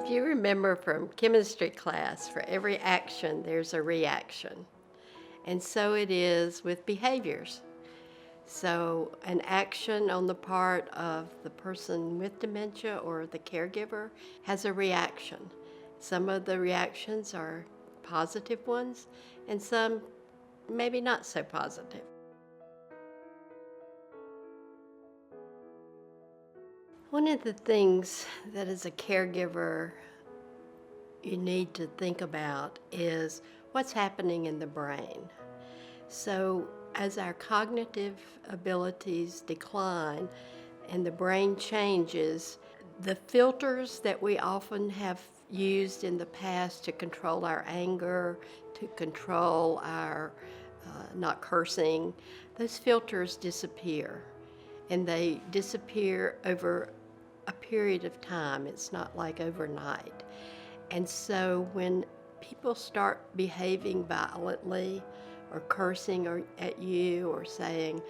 If you remember from chemistry class, for every action, there's a reaction. And so it is with behaviors. So an action on the part of the person with dementia or the caregiver has a reaction. Some of the reactions are positive ones, and some maybe not so positive. One of the things that as a caregiver you need to think about is what's happening in the brain. So as our cognitive abilities decline and the brain changes, the filters that we often have used in the past to control our anger, to control our not cursing, those filters disappear. And they disappear over a period of time. It's not like overnight. And so when people start behaving violently or cursing at you or saying,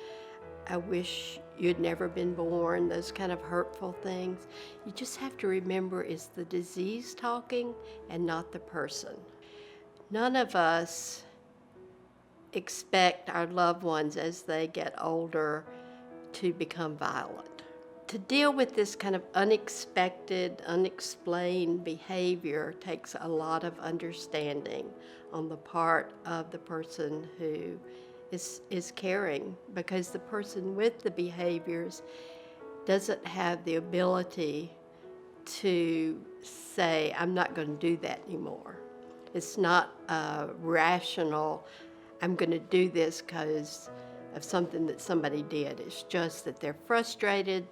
I wish you'd never been born, those kind of hurtful things, you just have to remember it's the disease talking and not the person. None of us expect our loved ones as they get older to become violent. To deal with this kind of unexpected, unexplained behavior takes a lot of understanding on the part of the person who is caring, because the person with the behaviors doesn't have the ability to say, I'm not going to do that anymore. It's not rational, I'm going to do this because of something that somebody did. It's just that they're frustrated.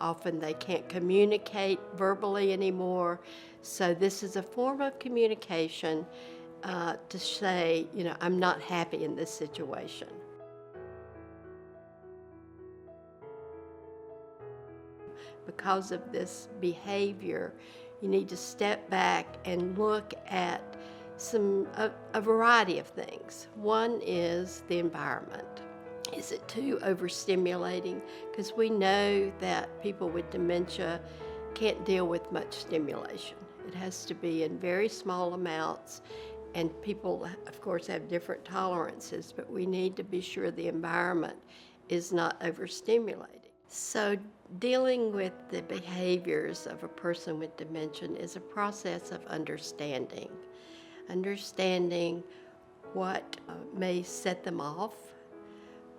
Often they can't communicate verbally anymore. So this is a form of communication to say, I'm not happy in this situation. Because of this behavior, you need to step back and look at a variety of things. One is the environment. Is it too overstimulating? Because we know that people with dementia can't deal with much stimulation. It has to be in very small amounts, and people, of course, have different tolerances, but we need to be sure the environment is not overstimulating. So dealing with the behaviors of a person with dementia is a process of understanding what may set them off,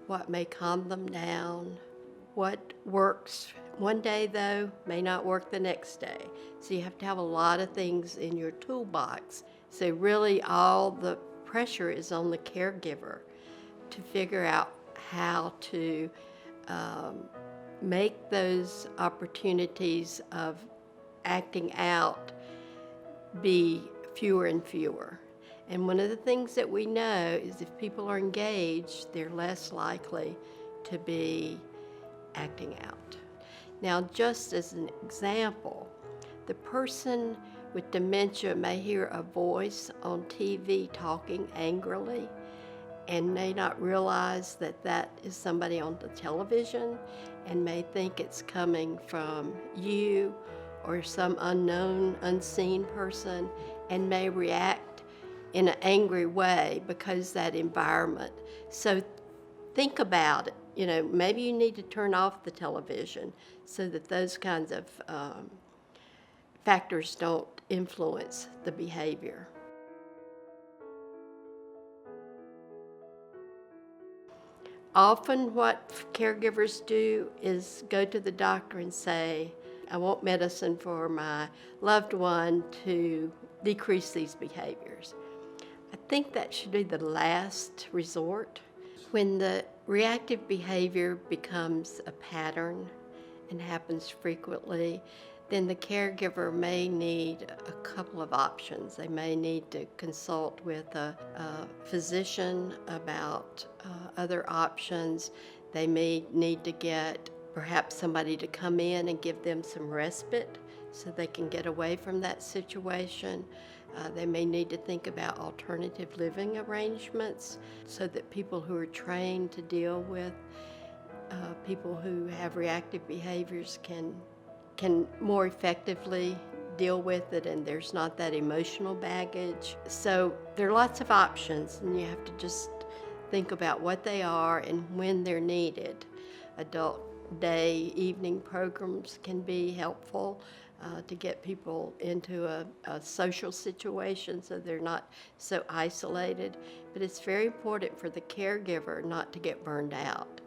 what may calm them down, what works one day, though, may not work the next day. So you have to have a lot of things in your toolbox. So really all the pressure is on the caregiver to figure out how to make those opportunities of acting out be fewer and fewer. And one of the things that we know is if people are engaged, they're less likely to be acting out. Now, just as an example, the person with dementia may hear a voice on TV talking angrily and may not realize that that is somebody on the television and may think it's coming from you or some unknown, unseen person, and may react in an angry way because that environment. So think about it. Maybe you need to turn off the television so that those kinds of factors don't influence the behavior. Often what caregivers do is go to the doctor and say, I want medicine for my loved one to decrease these behaviors. I think that should be the last resort. When the reactive behavior becomes a pattern and happens frequently, then the caregiver may need a couple of options. They may need to consult with a physician about other options. They may need to get perhaps somebody to come in and give them some respite so they can get away from that situation. They may need to think about alternative living arrangements so that people who are trained to deal with people who have reactive behaviors can more effectively deal with it and there's not that emotional baggage. So there are lots of options, and you have to just think about what they are and when they're needed. Adult day, evening programs can be helpful to get people into a social situation so they're not so isolated. But it's very important for the caregiver not to get burned out.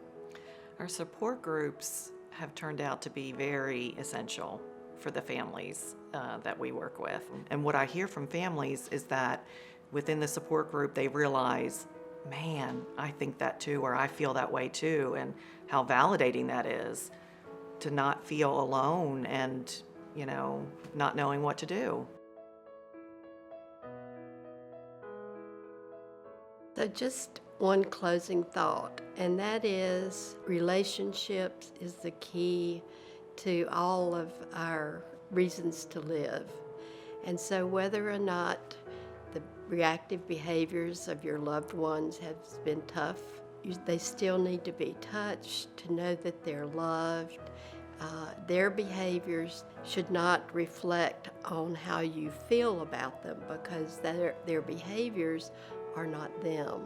Our support groups have turned out to be very essential for the families that we work with. And what I hear from families is that within the support group, they realize, man, I think that too, or I feel that way too, and how validating that is to not feel alone and, not knowing what to do. So just one closing thought, and that is relationships is the key to all of our reasons to live. And so whether or not the reactive behaviors of your loved ones have been tough, they still need to be touched to know that they're loved. Their behaviors should not reflect on how you feel about them, because their behaviors are not them.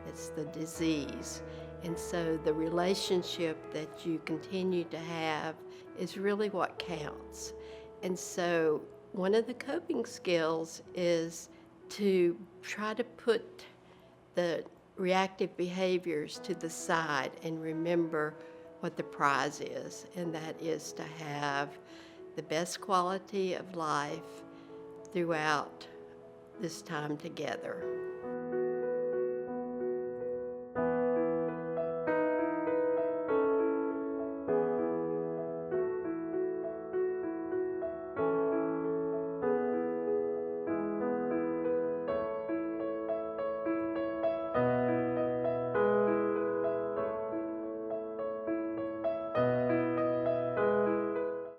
It's the disease. And so the relationship that you continue to have is really what counts. And so one of the coping skills is to try to put the reactive behaviors to the side and remember what the prize is, and that is to have the best quality of life throughout this time together.